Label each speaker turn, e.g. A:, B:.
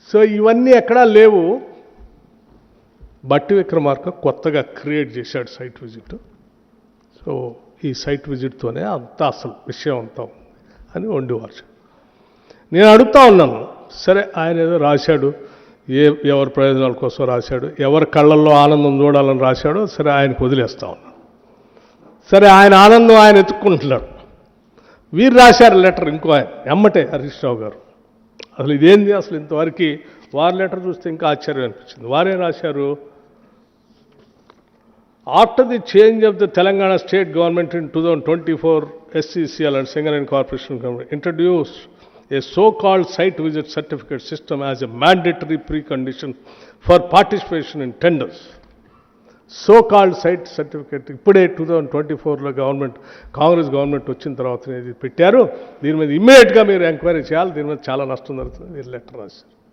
A: So ఇవన్నీ ఎక్కడా లేవు. బట్టి విక్రమార్క కొత్తగా క్రియేట్ చేశాడు సైట్ విజిట్. సో ఈ సైట్ విజిట్తోనే అంతా అసలు విషయం అంతా అని వండివారు. నేను అడుగుతా ఉన్నాను, సరే ఆయన ఏదో రాశాడు, ఎవరి ప్రయోజనాల కోసం రాశాడు, ఎవరి కళ్ళల్లో ఆనందం చూడాలని రాశాడో సరే ఆయనకు వదిలేస్తా ఉన్నాను. సరే ఆయన ఆనందం ఆయన ఎత్తుక్కుంటున్నాడు. వీరు రాశారు లెటర్ ఇంకో ఆయన ఎమ్మటే హరీష్ రావు గారు. అసలు ఇదేంది, అసలు ఇంతవరకు వారి లెటర్ చూస్తే ఇంకా ఆశ్చర్యం అనిపించింది. వారే రాశారు, after the change of the Telangana state government in 2024 SCCL and Singareni Corporation Government introduced a so-called site visit certificate system as a mandatory precondition for participation in tenders. So-called site certificate ఇప్పుడే 2024లో Congress government వచ్చిన తర్వాత ఇది పెట్టారు. దీని మీద ఇమ్మీడియట్గా మీరు enquiry చేయాలి, దీని మీద చాలా నష్టం జరుగుతుంది మీరు లెటర్ రాశారు.